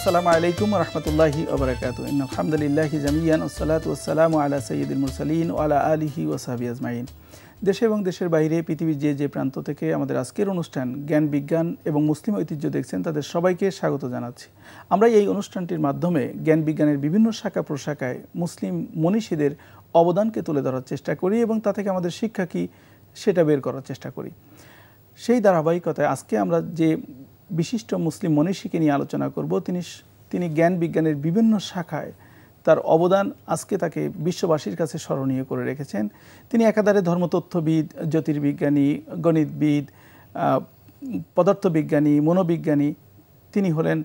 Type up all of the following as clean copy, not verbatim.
আসসালামু আলাইকুম ওয়া রাহমাতুল্লাহি ওয়া বারাকাতুহু। ইন্নাল হামদুলিল্লাহি জামিয়ান ওয়াসসালাতু ওয়াসসালামু আলা সাইয়্যিদিল মুরসালিন ওয়া আলা আলিহি ওয়া সাহবিহি আজমাইন। দেশে এবং দেশের বাইরে পৃথিবীর যে প্রান্ত থেকে আমাদের আজকের অনুষ্ঠান জ্ঞান বিজ্ঞান এবং মুসলিম ঐতিহ্য দেখছেন তাদের সবাইকে স্বাগত জানাচ্ছি। আমরা এই অনুষ্ঠানটির মাধ্যমে জ্ঞান বিজ্ঞানের বিভিন্ন শাখা প্রশাখায় মুসলিম মনীষীদের অবদানকে তুলে ধরার চেষ্টা করি এবং তা থেকে আমাদের শিক্ষা কী সেটা বের করার চেষ্টা করি। সেই ধারাবাহিকতায় আজকে আমরা যে বিশিষ্ট মুসলিম মনীষীকে নিয়ে আলোচনা করব, তিনি জ্ঞান বিজ্ঞানের বিভিন্ন শাখায় তার অবদান আজকে তাকে বিশ্ববাসীর কাছে স্মরণীয় করে রেখেছেন। তিনি একাধারে ধর্মতত্ত্ববিদ, জ্যোতির্বিজ্ঞানী, গণিতবিদ, পদার্থবিজ্ঞানী, মনোবিজ্ঞানী। তিনি হলেন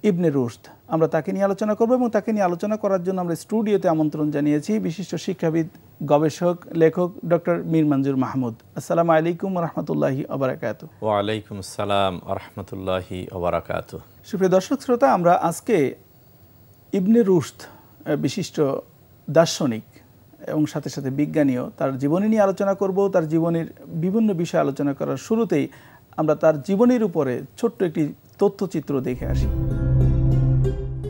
ইবনে রুশদ। আমরা তাকে নিয়ে আলোচনা করব এবং তাকে নিয়ে আলোচনা করার জন্য আমরা স্টুডিওতে আমন্ত্রণ জানিয়েছি বিশিষ্ট শিক্ষাবিদ, গবেষক, লেখক ডক্টর মীর মঞ্জুর মাহমুদ। আসসালামু আলাইকুম ওয়া রাহমাতুল্লাহি ওয়া বারাকাতুহু। ওয়া আলাইকুম আসসালাম ওয়া রাহমাতুল্লাহি ওয়া বারাকাতুহু। সুপ্রিয় দর্শক শ্রোতা, আমরা আজকে ইবনে রুশদ, বিশিষ্ট দার্শনিক এবং সাথে সাথে বিজ্ঞানীও, তার জীবনী নিয়ে আলোচনা করব। তার জীবনের বিভিন্ন বিষয় আলোচনা করার শুরুতেই আমরা তার জীবনীর উপরে ছোট্ট একটি তথ্যচিত্র দেখে আসি।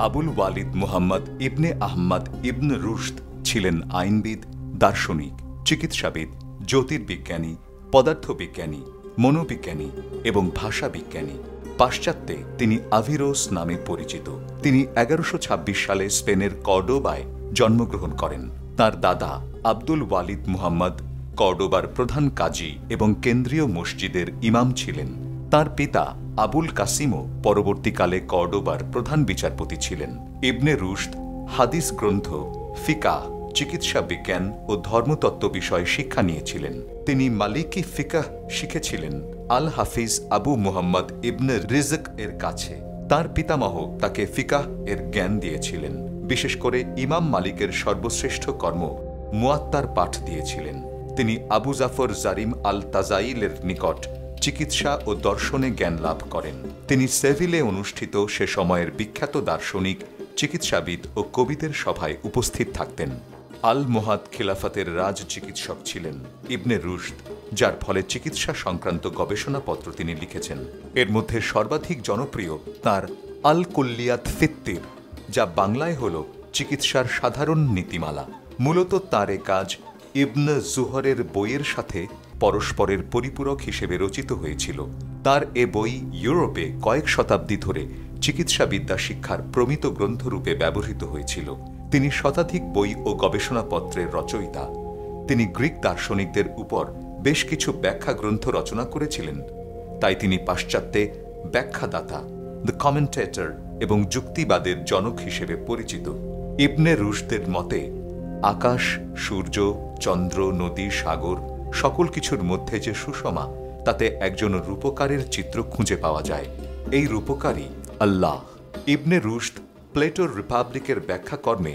আবুল ওয়ালিদ মুহাম্মদ ইবনে আহমদ ইবনে রুশদ ছিলেন আইনবিদ, দার্শনিক, চিকিৎসাবিদ, জ্যোতির্বিজ্ঞানী, পদার্থবিজ্ঞানী, মনোবিজ্ঞানী এবং ভাষাবিজ্ঞানী। পাশ্চাত্যে তিনি আভিরোস নামে পরিচিত। তিনি 1126 সালে স্পেনের কর্ডোবায় জন্মগ্রহণ করেন। তার দাদা আব্দুল ওয়ালিদ মুহাম্মদ কর্ডোবার প্রধান কাজী এবং কেন্দ্রীয় মসজিদের ইমাম ছিলেন। তার পিতা আবুল কাসিমও পরবর্তীকালে কর্ডোবার প্রধান বিচারপতি ছিলেন। ইবনে রুশদ হাদিস গ্রন্থ, ফিকাহ, চিকিৎসা বিজ্ঞান ও ধর্মতত্ত্ব বিষয়ে শিক্ষা নিয়েছিলেন। তিনি মালিকি ফিকাহ শিখেছিলেন আল হাফিজ আবু মুহাম্মদ ইবনে রিজক এর কাছে। তার পিতামহ তাকে ফিকাহ এর জ্ঞান দিয়েছিলেন। বিশেষ করে ইমাম মালিকের সর্বশ্রেষ্ঠ কর্ম মুয়াত্তার পাঠ দিয়েছিলেন। তিনি আবু জাফর জারিম আল তাজাইলের নিকট চিকিৎসা ও দর্শনে জ্ঞান লাভ করেন। তিনি সেভিলে অনুষ্ঠিত সে সময়ের বিখ্যাত দার্শনিক, চিকিৎসাবিদ ও কবিদের সভায় উপস্থিত থাকতেন। আল মোহাদ খিলাফতের রাজ চিকিৎসক ছিলেন ইবনে রুশদ, যার ফলে চিকিৎসা সংক্রান্ত গবেষণাপত্র তিনি লিখেছেন। এর মধ্যে সর্বাধিক জনপ্রিয় তার আল কুল্লিয়াত ফিত্তির, যা বাংলায় হল চিকিৎসার সাধারণ নীতিমালা। মূলত তার এ কাজ ইবনে জুহরের বইয়ের সাথে পরস্পরের পরিপূরক হিসেবে রচিত হয়েছিল। তার এ বই ইউরোপে কয়েক শতাব্দী ধরে চিকিৎসাবিদ্যা শিক্ষার প্রমিত গ্রন্থরূপে ব্যবহৃত হয়েছিল। তিনি শতাধিক বই ও গবেষণাপত্রের রচয়িতা। তিনি গ্রিক দার্শনিকদের উপর বেশ কিছু ব্যাখ্যা গ্রন্থ রচনা করেছিলেন। তাই তিনি পাশ্চাত্যে ব্যাখ্যাদাতা, দ্য কমেন্টেটর এবং যুক্তিবাদের জনক হিসেবে পরিচিত। ইবনে রুশদের মতে আকাশ, সূর্য, চন্দ্র, নদী, সাগর সকল কিছুর মধ্যে যে সুষমা, তাতে একজন রূপকারের চিত্র খুঁজে পাওয়া যায়। এই রূপকারই আল্লাহ। ইবনে রুশদ প্লেটোর রিপাবলিকের ব্যাখ্যাকর্মে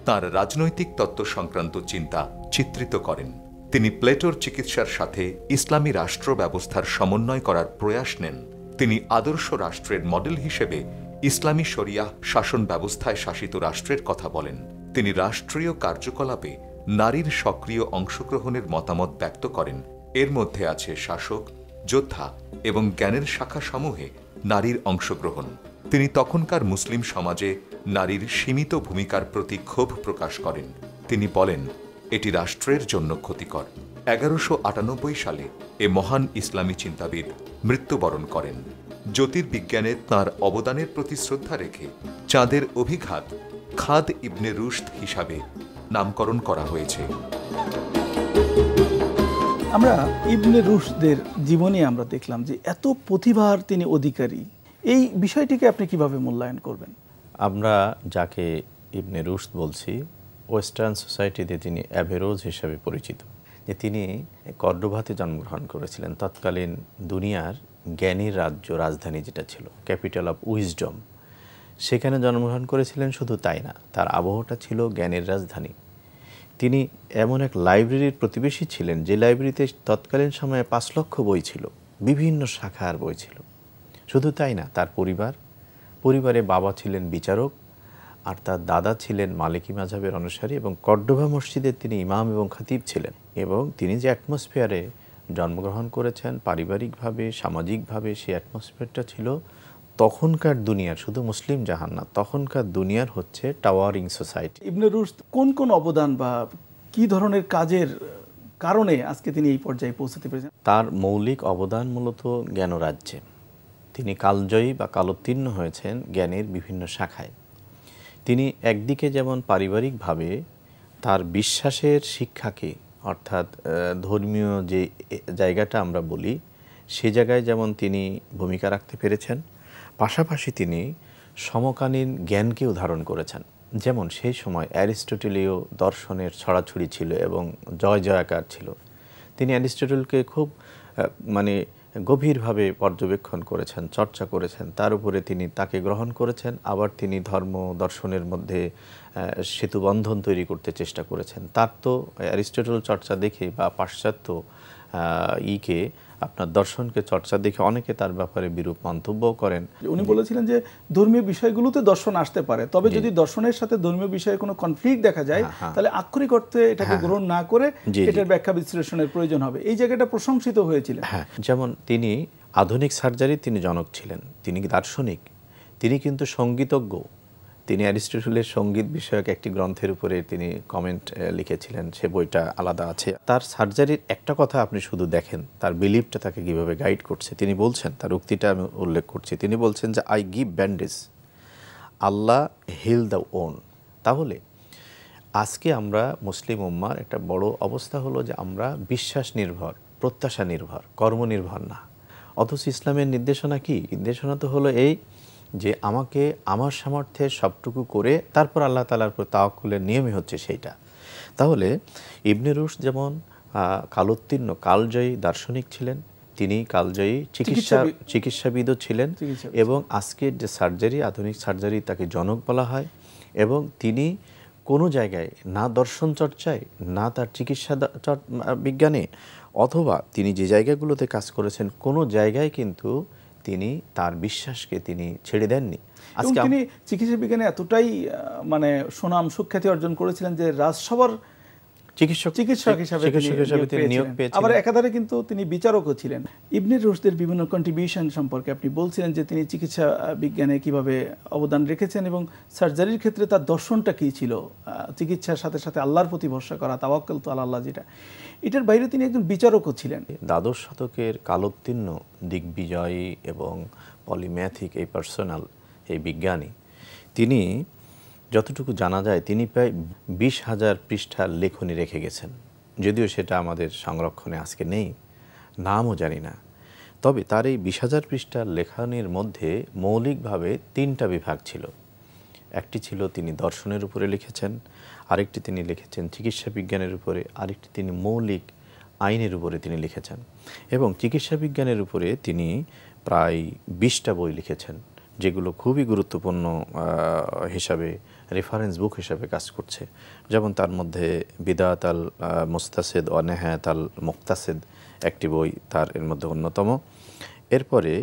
তাঁর রাজনৈতিক তত্ত্ব সংক্রান্ত চিন্তা চিত্রিত করেন। তিনি প্লেটোর চিকিৎসার সাথে ইসলামী রাষ্ট্র ব্যবস্থার সমন্বয় করার প্রয়াস নেন। তিনি আদর্শ রাষ্ট্রের মডেল হিসেবে ইসলামী শরিয়াহ শাসন ব্যবস্থায় শাসিত রাষ্ট্রের কথা বলেন। তিনি রাষ্ট্রীয় কার্যকলাপে নারীর সক্রিয় অংশগ্রহণের মতামত ব্যক্ত করেন। এর মধ্যে আছে শাসক, যোদ্ধা এবং জ্ঞানের শাখাসমূহে নারীর অংশগ্রহণ। তিনি তখনকার মুসলিম সমাজে নারীর সীমিত ভূমিকার প্রতি ক্ষোভ প্রকাশ করেন। তিনি বলেন, এটি রাষ্ট্রের জন্য ক্ষতিকর। 1198 সালে এ মহান ইসলামী চিন্তাবিদ মৃত্যুবরণ করেন। জ্যোতির্বিজ্ঞানে তাঁর অবদানের প্রতি শ্রদ্ধা রেখে চাঁদের অভিঘাত খাদ ইবনে রুশদ হিসাবে নামকরণ করা হয়েছে। আমরা ইবনে রুশদের জীবনে আমরা দেখলাম যে এত প্রতিভার তিনি অধিকারী। এই বিষয়টিকে আপনি কিভাবে মূল্যায়ন করবেন? আমরা যাকে ইবনে রুশদ বলছি, ওয়েস্টার্ন সোসাইটিতে তিনি অ্যাভেরোজ হিসাবে পরিচিত। যে তিনি কর্ডোবাতে জন্মগ্রহণ করেছিলেন, তৎকালীন দুনিয়ার জ্ঞানীর রাজধানী যেটা ছিল, ক্যাপিটাল অফ উইজডম, সেখানে জন্মগ্রহণ করেছিলেন। শুধু তাই না, তার আবহটা ছিল জ্ঞানের রাজধানী। তিনি এমন এক লাইব্রেরির প্রতিবেশী ছিলেন যে লাইব্রেরিতে তৎকালীন সময়ে 5 লক্ষ বই ছিল, বিভিন্ন শাখার বই ছিল। শুধু তাই না, তার পরিবারে বাবা ছিলেন বিচারক আর তার দাদা ছিলেন মালিকি মাযহাবের অনুসারী এবং কর্ডোবা মসজিদের তিনি ইমাম এবং খতিব ছিলেন। এবং তিনি যে অ্যাটমসফিয়ারে জন্মগ্রহণ করেছেন পারিবারিকভাবে, সামাজিকভাবে, সেই অ্যাটমসফিয়ারটা ছিল তখনকার দুনিয়ার, শুধু মুসলিম জাহান না, তখনকার দুনিয়ার হচ্ছে টাওয়ারিং সোসাইটি। ইবনে রুশদ কোন কোন অবদান বা কি ধরনের কাজের কারণে আজকে তিনি এই পর্যায়ে পৌঁছতে পেরেছেন? তার মৌলিক অবদান মূলত জ্ঞানরাজ্যে। তিনি কালজয়ী বা কালোত্তীর্ণ হয়েছেন জ্ঞানের বিভিন্ন শাখায়। তিনি একদিকে যেমন পারিবারিকভাবে তার বিশ্বাসের শিক্ষাকে, অর্থাৎ ধর্মীয় যে জায়গাটা আমরা বলি, সে জায়গায় যেমন তিনি ভূমিকা রাখতে পেরেছেন, পাশাপাশি তিনি সমকালীন জ্ঞানকেও ধারণ করেছেন। যেমন সেই সময় অ্যারিস্টটলীয় দর্শনের ছড়াছড়ি ছিল এবং জয় জয়াকার ছিল। তিনি অ্যারিস্টটলকে খুব গভীরভাবে পর্যবেক্ষণ করেছেন, চর্চা করেছেন, তার উপরে তিনি তাকে গ্রহণ করেছেন। আবার তিনি ধর্ম দর্শনের মধ্যে সেতুবন্ধন তৈরি করতে চেষ্টা করেছেন। তার তো অ্যারিস্টটল চর্চা দেখে বা পাশ্চাত্য আপনার দর্শনকে চর্চা দেখে অনেকে তার ব্যাপারে বিরূপ মন্তব্য করেন। উনি বলেছিলেন যে ধর্মীয় বিষয়গুলোতে দর্শন আসতে পারে, তবে যদি দর্শনের সাথে ধর্মীয় বিষয়ে কোনো কনফ্লিক্ট দেখা যায় তাহলে আক্ষরিক অর্থে এটাকে গ্রহণ না করে এটার ব্যাখ্যা বিশ্লেষণের প্রয়োজন হবে। এই জায়গাটা প্রশংসিত হয়েছিল। যেমন তিনি আধুনিক সার্জারির তিনি জনক ছিলেন, তিনি দার্শনিক, তিনি কিন্তু সঙ্গীতজ্ঞ। তিনি অ্যারিস্টটলের সঙ্গীত বিষয়ক একটি গ্রন্থের উপরে তিনি কমেন্ট লিখেছিলেন, সে বইটা আলাদা আছে। তার সার্জারির একটা কথা আপনি শুধু দেখেন, তার বিলিফটা তাকে কীভাবে গাইড করছে। তিনি বলছেন, তার উক্তিটা আমি উল্লেখ করছি, তিনি বলছেন যে I give bandage, Allah heal the wound. তাহলে আজকে আমরা মুসলিম উম্মার একটা বড় অবস্থা হলো যে আমরা বিশ্বাস নির্ভর, প্রত্যাশা নির্ভর, কর্মনির্ভর না। অথচ ইসলামের নির্দেশনা কি? নির্দেশনা তো হলো এই যে আমাকে আমার সামর্থ্যের সবটুকু করে তারপর আল্লাহ তাআলার উপর তাওয়াক্কুলের নিয়মই হচ্ছে সেইটা। তাহলে ইবনে রুশদ যেমন কালোত্তীর্ণ, কালজয়ী দার্শনিক ছিলেন, তিনি কালজয়ী চিকিৎসাবিদও ছিলেন, এবং আজকের যে সার্জারি, আধুনিক সার্জারি, তাকে জনক বলা হয়। এবং তিনি কোনো জায়গায় না দর্শন চর্চায়, না তার চিকিৎসা বিজ্ঞানে, অথবা তিনি যে জায়গাগুলোতে কাজ করেছেন কোনো জায়গায় কিন্তু তিনি তার বিশ্বাসকে তিনি ছেড়ে দেননি। আজকে তিনি চিকিৎসা বিজ্ঞানে এতটাই সুনাম সুখ্যাতি অর্জন করেছিলেন যে রাজসভার চিকিৎসক হিসাবে তিনি নিয়োগ পেয়েছিলেন। আবার একাধারে কিন্তু তিনি বিচারকও ছিলেন। ইবনে রুশদের বিভিন্ন কন্ট্রিবিউশন সম্পর্কে আপনি বলছিলেন যে তিনি চিকিৎসা বিজ্ঞানে কিভাবে অবদান রেখেছেন এবং সার্জারির ক্ষেত্রে তার দর্শনটা কী ছিল, চিকিৎসার সাথে সাথে আল্লাহর প্রতি ভরসা করা, তাওয়াক্কুল তো আল্লাহ, যেটা এটার বাইরে তিনি একজন বিচারকও ছিলেন। দ্বাদশ শতকের কালোত্তীর্ণ দিগ্বিজয়ী এবং পলিম্যাথিক এই পার্সোনাল, এই বিজ্ঞানী, তিনি যতটুকু জানা যায় তিনি প্রায় 20,000 পৃষ্ঠার লেখনী রেখে গেছেন। যদিও সেটা আমাদের সংরক্ষণে আজকে নেই, নামও জানি না। তবে তার এই 20,000 পৃষ্ঠার লেখনীর মধ্যে মৌলিকভাবে 3টা বিভাগ ছিল। একটি ছিল তিনি দর্শনের উপরে লিখেছেন, আরেকটি তিনি লিখেছেন চিকিৎসা বিজ্ঞানের উপরে, আরেকটি তিনি মৌলিক আইনের উপরে তিনি লিখেছেন। এবং চিকিৎসা বিজ্ঞানের উপরে তিনি প্রায় 20টা বই লিখেছেন, যেগুলো খুবই গুরুত্বপূর্ণ হিসাবে রেফারেন্স বুক হিসাবে কাজ করছে। যেমন তার মধ্যে বিদায়াত আল মুস্তাসিদ ও নেহায়াত আল মুক্তাসিদ একটি বই তার এর মধ্যে অন্যতম। এরপরে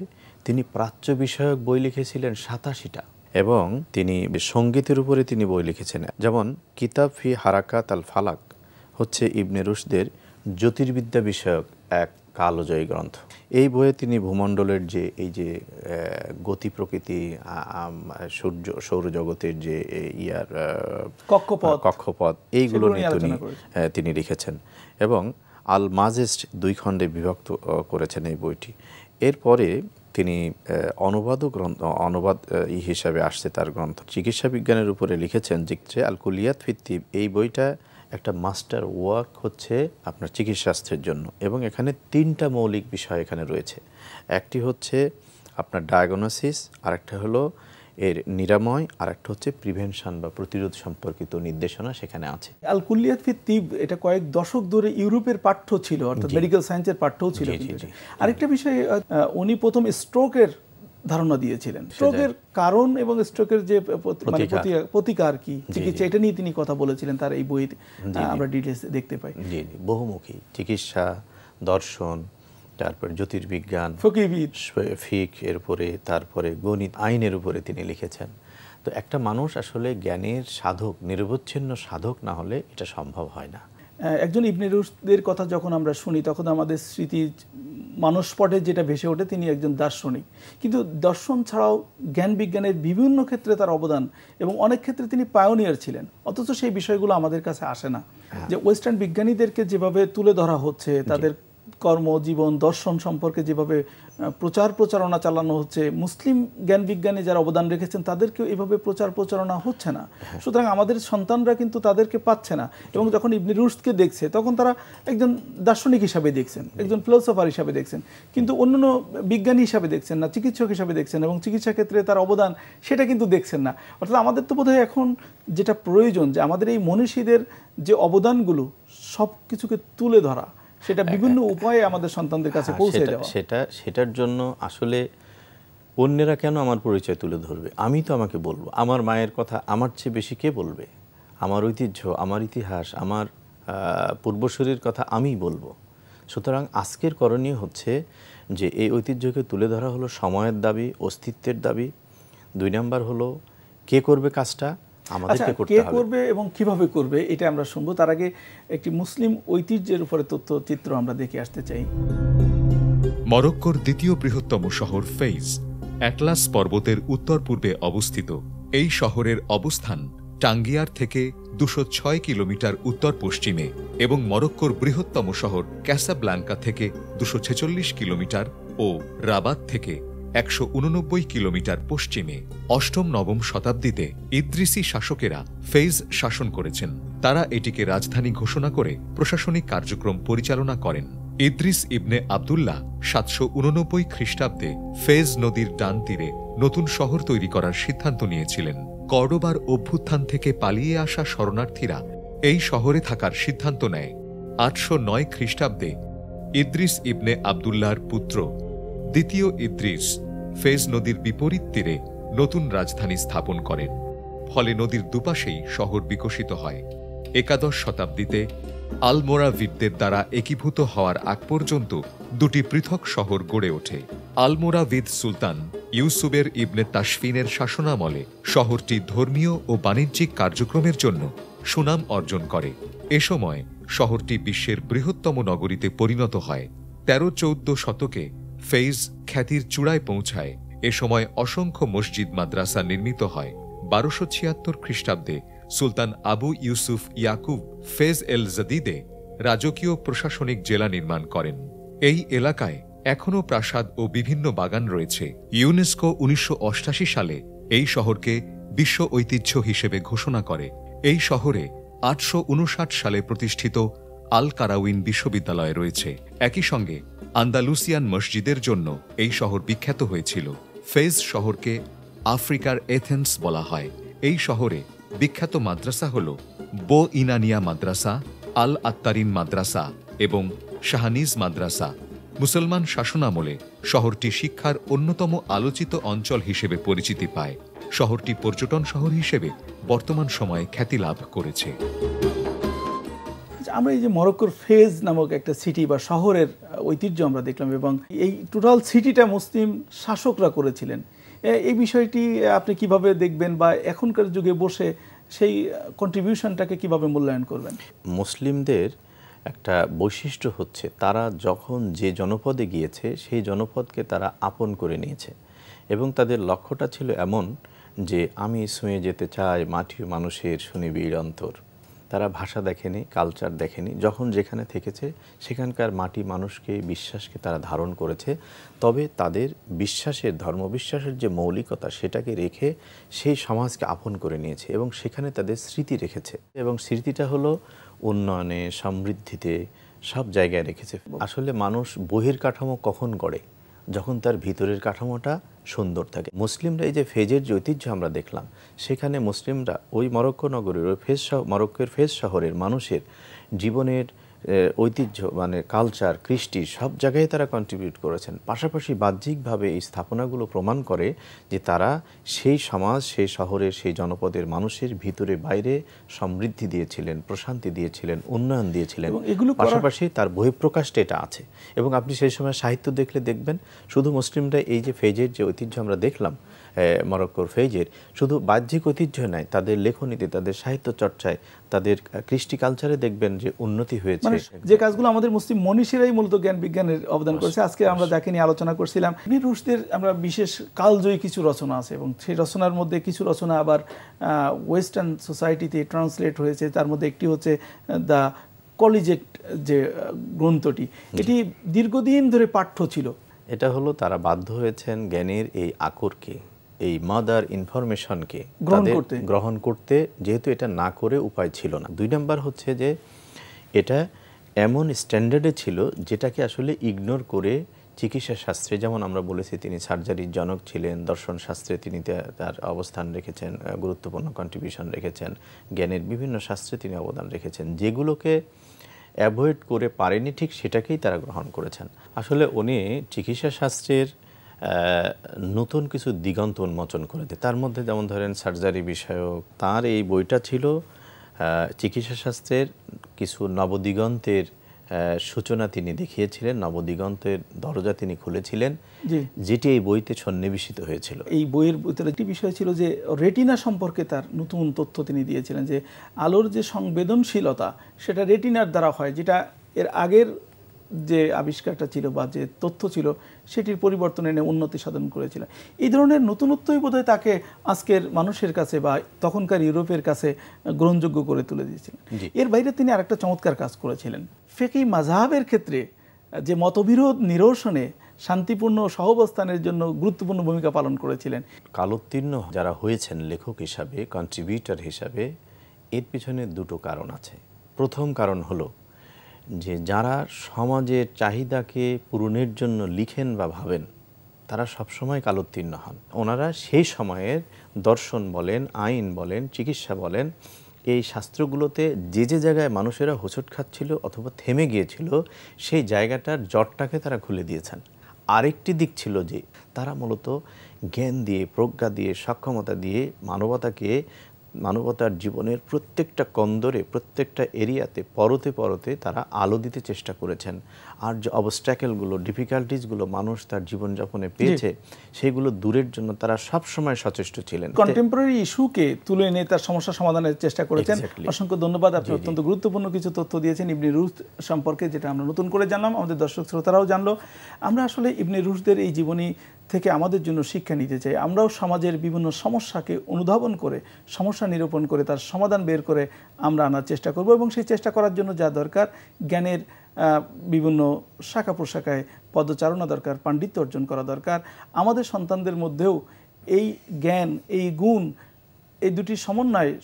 তিনি প্রাচ্য বিষয়ক বই লিখেছিলেন 87টা, এবং তিনি সঙ্গীতের উপরে তিনি বই লিখেছেন। যেমন কিতাব ফি হারাকাত আল ফালাক হচ্ছে ইবনে রুশদের জ্যোতির্বিদ্যা বিষয়ক এক কালজয়ী গ্রন্থ। এই বইয়ে তিনি ভূমণ্ডলের যে এই যে গতি প্রকৃতি, সূর্য সৌরজগতের যে কক্ষপথ এইগুলো নিয়ে তিনি লিখেছেন, এবং আল মাজেস্ট 2 খণ্ডে বিভক্ত করেছেন এই বইটি। এরপরে তিনি অনুবাদ হিসাবে আসছে তার গ্রন্থ চিকিৎসা বিজ্ঞানের উপরে লিখেছেন যে আল কুলিয়াত ফি তিব। এই বইটা একটা মাস্টার ওয়ার্ক হচ্ছে আপনার চিকিৎসাশাস্ত্রের জন্য, এবং এখানে 3টা মৌলিক বিষয় এখানে রয়েছে। একটি হচ্ছে আপনার ডায়াগনোসিস, আরেকটা হলো এর নিরাময়, আরেকটা হচ্ছে প্রিভেনশন বা প্রতিরোধ সম্পর্কিত নির্দেশনা সেখানে আছে। আল কুলিয়াত ফি তিব এটা কয়েক দশক ধরে ইউরোপের পাঠ্য ছিল, অর্থাৎ মেডিকেল সায়েন্সের পাঠ্যও ছিল। আরেকটা বিষয়, উনি প্রথম স্ট্রোকের ধারণা দিয়েছিলেন, স্ট্রোকের কারণ এবং স্ট্রোকের যে প্রতিকার কি, চিকিৎসা, এটা নিয়ে তিনি কথা বলেছিলেন তার এই বইতে আমরা ডিটেইলস দেখতে পাই। বহুমুখী চিকিৎসা, দর্শন, তারপর জ্যোতির্বিজ্ঞান, ফিক, এরপরে তারপরে গণিত, আইনের উপরে তিনি লিখেছেন। তো একটা মানুষ আসলে জ্ঞানের সাধক, নিরবচ্ছিন্ন সাধক না হলে এটা সম্ভব হয় না। একজন ইবনে রুশদের কথা যখন আমরা শুনি তখন আমাদের স্মৃতি মানসপটে যেটা ভেসে ওঠে তিনি একজন দার্শনিক, কিন্তু দর্শন ছাড়াও জ্ঞান বিজ্ঞানের বিভিন্ন ক্ষেত্রে তার অবদান এবং অনেক ক্ষেত্রে তিনি পায়োনিয়ার ছিলেন, অথচ সেই বিষয়গুলো আমাদের কাছে আসে না। যে ওয়েস্টার্ন বিজ্ঞানীদেরকে যেভাবে তুলে ধরা হচ্ছে, তাদের কর্ম জীবন দর্শন সম্পর্কে যেভাবে প্রচারণা চালানো হচ্ছে, মুসলিম জ্ঞান বিজ্ঞানী যারা অবদান রেখেছেন তাদেরকেও এভাবে প্রচারণা হচ্ছে না। সুতরাং আমাদের সন্তানরা কিন্তু তাদেরকে পাচ্ছে না, এবং যখন ইবনে রুশদকে দেখছে তখন তারা একজন দার্শনিক হিসাবে দেখছেন, একজন ফিলোসফার হিসাবে দেখছেন, কিন্তু অন্যান্য বিজ্ঞানী হিসাবে দেখছেন না, চিকিৎসক হিসাবে দেখছেন, এবং চিকিৎসা ক্ষেত্রে তার অবদান সেটা কিন্তু দেখছেন না। অর্থাৎ আমাদের তো বোধহয় এখন যেটা প্রয়োজন যে আমাদের এই মনীষীদের যে অবদানগুলো সব কিছুকে তুলে ধরা, সেটা বিভিন্ন উপায়ে আমাদের সন্তানদের কাছে পৌঁছে দেওয়া। সেটার জন্য আসলে অন্যেরা কেন আমার পরিচয় তুলে ধরবে? আমি তো আমাকে বলবো। আমার মায়ের কথা আমার চেয়ে বেশি কে বলবে? আমার ঐতিহ্য, আমার ইতিহাস, আমার পূর্বসূরির কথা আমিই বলবো। সুতরাং আজকের করণীয় হচ্ছে যে এই ঐতিহ্যকে তুলে ধরা হলো সময়ের দাবি, অস্তিত্বের দাবি। 2 নাম্বার হলো কে করবে কাজটা, আমাদেরকে করতে হবে। কে করবে এবং কিভাবে করবে এটা আমরা শুনবো। তার আগে একটি মুসলিম ঐতিহ্যের উপরে তথ্যচিত্র আমরা দেখে আসতে চাই। মরক্কোর দ্বিতীয় বৃহত্তম শহর ফেজ অ্যাটলাস পর্বতের উত্তর পূর্বে অবস্থিত। এই শহরের অবস্থান টাঙ্গিয়ার থেকে 206 কিলোমিটার উত্তর পশ্চিমে এবং মরক্কোর বৃহত্তম শহর ক্যাসাব্লাঙ্কা থেকে 246 কিলোমিটার ও রাবাত থেকে 189 কিলোমিটার পশ্চিমে। 8ম-9ম শতাব্দীতে ইদ্রিসি শাসকেরা ফেজ শাসন করেছেন। তারা এটিকে রাজধানী ঘোষণা করে প্রশাসনিক কার্যক্রম পরিচালনা করেন। ইদ্রিস ইবনে আবদুল্লাহ 789 খ্রিস্টাব্দে ফেজ নদীর ডান তীরে নতুন শহর তৈরি করার সিদ্ধান্ত নিয়েছিলেন। কর্ডোবার অভ্যুত্থান থেকে পালিয়ে আসা শরণার্থীরা এই শহরে থাকার সিদ্ধান্ত নেয়। 809 খ্রিস্টাব্দে ইদ্রিস ইবনে আবদুল্লাহর পুত্র দ্বিতীয় ইদ্রিস ফেজ নদীর বিপরীত তীরে নতুন রাজধানী স্থাপন করেন। ফলে নদীর দুপাশেই শহর বিকশিত হয়। 11 শতাব্দীতে আলমোরাভিদদের দ্বারা একীভূত হওয়ার আগ পর্যন্ত 2টি পৃথক শহর গড়ে ওঠে। আলমোরাভিদ সুলতান ইউসুবের ইবনে তাশফিনের শাসনামলে শহরটি ধর্মীয় ও বাণিজ্যিক কার্যক্রমের জন্য সুনাম অর্জন করে। এ সময় শহরটি বিশ্বের বৃহত্তম নগরীতে পরিণত হয়। 13-14 শতকে ফেজ খ্যাতির চূড়ায় পৌঁছায়। এ সময় অসংখ্য মসজিদ মাদ্রাসা নির্মিত হয়। 1276 খ্রিস্টাব্দে সুলতান আবু ইউসুফ ইয়াকুব ফেজ এল জাদিদে রাজকীয় প্রশাসনিক জেলা নির্মাণ করেন। এই এলাকায় এখনও প্রাসাদ ও বিভিন্ন বাগান রয়েছে। ইউনেস্কো 1988 সালে এই শহরকে বিশ্ব ঐতিহ্য হিসেবে ঘোষণা করে। এই শহরে 859 সালে প্রতিষ্ঠিত আল কারাউইন বিশ্ববিদ্যালয় রয়েছে। একই সঙ্গে আন্দালুসিয়ান মসজিদের জন্য এই শহর বিখ্যাত হয়েছিল। ফেজ শহরকে আফ্রিকার এথেন্স বলা হয়। এই শহরে বিখ্যাত মাদ্রাসা হল বো ইনানিয়া মাদ্রাসা, আল আত্তারিন মাদ্রাসা এবং শাহানিজ মাদ্রাসা। মুসলমান শাসনামলে শহরটি শিক্ষার অন্যতম আলোচিত অঞ্চল হিসেবে পরিচিতি পায়। শহরটি পর্যটন শহর হিসেবে বর্তমান সময়ে খ্যাতি লাভ করেছে। আমরা এই যে মরক্কোর ফেজ নামক একটা সিটি বা শহরের ঐতিহ্য আমরা দেখলাম, এবং এই টোটাল সিটিটা মুসলিম শাসকরা করেছিলেন। এই বিষয়টি আপনি কিভাবে দেখবেন, বা এখনকার যুগে বসে সেই কন্ট্রিবিউশনটাকে কিভাবে মূল্যায়ন করবেন? মুসলিমদের একটা বৈশিষ্ট্য হচ্ছে তারা যখন যে জনপদে গিয়েছে সেই জনপদকে তারা আপন করে নিয়েছে, এবং তাদের লক্ষ্যটা ছিল এমন যে আমি ছুঁয়ে যেতে চাই মাটি মানুষের সুনিবিড় অন্তর। তারা ভাষা দেখেনি, কালচার দেখেনি, যখন যেখানে থেকেছে সেখানকার মাটি মানুষকে, বিশ্বাসকে তারা ধারণ করেছে। তবে তাদের বিশ্বাসের, ধর্মবিশ্বাসের যে মৌলিকতা সেটাকে রেখে সেই সমাজকে আপন করে নিয়েছে, এবং সেখানে তাদের স্মৃতি রেখেছে, এবং স্মৃতিটা হলো উন্নয়নে, সমৃদ্ধিতে সব জায়গায় রেখেছে। আসলে মানুষ বহির কাঠামো কখন গড়ে? যখন তার ভিতরের কাঠামোটা সুন্দর থাকে। মুসলিমরা এই যে ফেজের যে ঐতিহ্য আমরা দেখলাম, সেখানে মুসলিমরা ওই মরক্কো নগরীর ওই মরক্কোর ফেজ শহরের মানুষের জীবনের ঐতিহ্য মানে কালচার, কৃষ্টি সব জায়গায় তারা কন্ট্রিবিউট করেছেন। পাশাপাশি বাহ্যিকভাবে এই স্থাপনাগুলো প্রমাণ করে যে তারা সেই সমাজ, সেই শহরের, সেই জনপদের মানুষের ভিতরে বাইরে সমৃদ্ধি দিয়েছিলেন, প্রশান্তি দিয়েছিলেন, উন্নয়ন দিয়েছিলেন। পাশাপাশি তার বহিঃপ্রকাশটা এটা আছে। এবং আপনি সেই সময় সাহিত্য দেখলে দেখবেন শুধু মুসলিমরা এই যে ফেজের যে ঐতিহ্য আমরা দেখলাম, মরক্কোর ফেইজের শুধু বাহ্যিক ঐতিহ্য নয়, তাদের লেখনীতে, তাদের সাহিত্য চর্চায়, তাদের কৃষ্টি কালচারে দেখবেন যে উন্নতি হয়েছে। যে কাজগুলো আমাদের মুসলিম মনীষীরাই মূলত জ্ঞান বিজ্ঞানের অবদান করেছে। আজকে আমরা যাকে নিয়ে আলোচনা করছিলাম, ইবনে রুশদের আমরা বিশেষ কালজয়ী কিছু রচনা আছে এবং সেই রচনার মধ্যে কিছু রচনা আবার ওয়েস্টার্ন সোসাইটিতে ট্রান্সলেট হয়েছে। তার মধ্যে একটি হচ্ছে দ্য কলিজেট যে গ্রন্থটি, এটি দীর্ঘদিন ধরে পাঠ্য ছিল। এটা হলো তারা বাধ্য হয়েছেন জ্ঞানের এই আকরকে, এই মাদার ইনফরমেশনকে গ্রহণ করতে, যেহেতু এটা না করে উপায় ছিল না। 2 নাম্বার হচ্ছে যে এটা এমন স্ট্যান্ডার্ডে ছিল যেটাকে আসলে ইগনোর করে চিকিৎসা শাস্ত্রে, যেমন আমরা বলেছি তিনি সার্জারির জনক ছিলেন, দর্শন শাস্ত্রে তিনি তার অবস্থান রেখেছেন, গুরুত্বপূর্ণ কন্ট্রিবিউশন রেখেছেন, জ্ঞানের বিভিন্ন শাস্ত্রে তিনি অবদান রেখেছেন। যেগুলোকে অ্যাভয়েড করে পারেনি ঠিক সেটাকেই তারা গ্রহণ করেছেন। আসলে উনি চিকিৎসা শাস্ত্রের নতুন কিছু দিগন্ত উন্মোচন করে দেয়। তার মধ্যে যেমন ধরেন সার্জারি বিষয়ক তার এই বইটা ছিল চিকিৎসা শাস্ত্রের কিছু নবদিগন্তের সূচনা তিনি দেখিয়েছিলেন, নবদিগন্তের দরজা তিনি খুলেছিলেন, যেটি এই বইতে সন্নিবেশিত হয়েছিল। এই বইয়ের ভিতরে একটি বিষয় ছিল যে রেটিনা সম্পর্কে তার নতুন তথ্য তিনি দিয়েছিলেন, যে আলোর যে সংবেদনশীলতা সেটা রেটিনার দ্বারা হয়, যেটা এর আগের যে আবিষ্কারটা ছিল বা যে তথ্য ছিল সেটির পরিবর্তন এনে উন্নতি সাধন করেছিলেন। এই ধরনের নতুনত্বই বোধহয় তাকে আজকের মানুষের কাছে বা তখনকার ইউরোপের কাছে গ্রহণযোগ্য করে তুলে দিয়েছিলেন। এর বাইরে তিনি আরেকটা চমৎকার কাজ করেছিলেন, ফিকহি মাযহাবের ক্ষেত্রে যে মতবিরোধ নিরসনে শান্তিপূর্ণ সহাবস্থানের জন্য গুরুত্বপূর্ণ ভূমিকা পালন করেছিলেন। কালোত্তীর্ণ যারা হয়েছেন লেখক হিসাবে, কন্ট্রিবিউটর হিসাবে, এর পিছনে 2টো কারণ আছে। প্রথম কারণ হলো যে যারা সমাজের চাহিদাকে পূরণের জন্য লিখেন বা ভাবেন তারা সবসময় কালোত্তীর্ণ হন। ওনারা সেই সময়ের দর্শন বলেন, আইন বলেন, চিকিৎসা বলেন, এই শাস্ত্রগুলোতে যে যে জায়গায় মানুষেরা হোঁচট খাচ্ছিল অথবা থেমে গিয়েছিল সেই জায়গাটার জটটাকে তারা খুলে দিয়েছেন। আরেকটি দিক ছিল যে তারা মূলত জ্ঞান দিয়ে, প্রজ্ঞা দিয়ে, সক্ষমতা দিয়ে মানবতার জীবনের প্রত্যেকটা কন্দরে, প্রত্যেকটা এরিয়াতে, পরতে পরতে তারা আলো দিতে চেষ্টা করেছেন। আর যে অবস্ট্যাকেলগুলো, ডিফিকাল্টিসগুলো মানুষ তার জীবনযাপনে পেয়েছে সেগুলো দূরের জন্য তারা সবসময় সচেষ্ট ছিলেন। কন্টেম্পোরারি ইস্যুকে তুলে এনে তার সমস্যা সমাধানের চেষ্টা করেছেন। অসংখ্য ধন্যবাদ, আপনি অত্যন্ত গুরুত্বপূর্ণ কিছু তথ্য দিয়েছেন ইবনে রুশদ সম্পর্কে, যেটা আমরা নতুন করে জানলাম, আমাদের দর্শক শ্রোতারাও জানলো। আমরা আসলে ইবনে রুশদের এই জীবনী থেকে আমাদের জন্য শিক্ষা নিতে চাই। আমরাও সমাজের বিভিন্ন সমস্যাকে অনুধাবন করে, সমস্যা নিরূপণ করে, তার সমাধান বের করে আমরা আনার চেষ্টা করব এবং সেই চেষ্টা করার জন্য যা দরকার, জ্ঞানের বিভিন্ন শাখা প্রশাখায় পদচারণা দরকার, পাণ্ডিত্য অর্জন করা দরকার। আমাদের সন্তানদের মধ্যেও এই জ্ঞান, এই গুণ, এই দুটি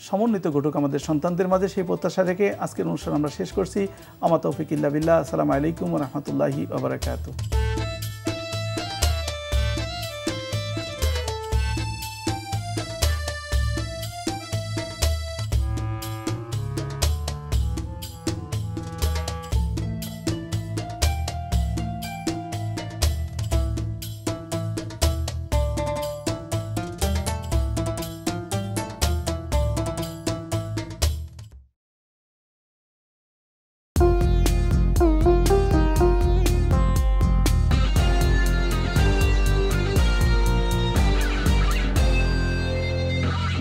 সমন্বিত ঘটুক আমাদের সন্তানদের মাঝে, সেই প্রত্যাশা রেখে আজকের অনুষ্ঠান আমরা শেষ করছি। আমা তৌফিক ইল্লা বিল্লাহ। আসসালামু আলাইকুম ওয়া রাহমাতুল্লাহি ওয়া বারাকাতুহু।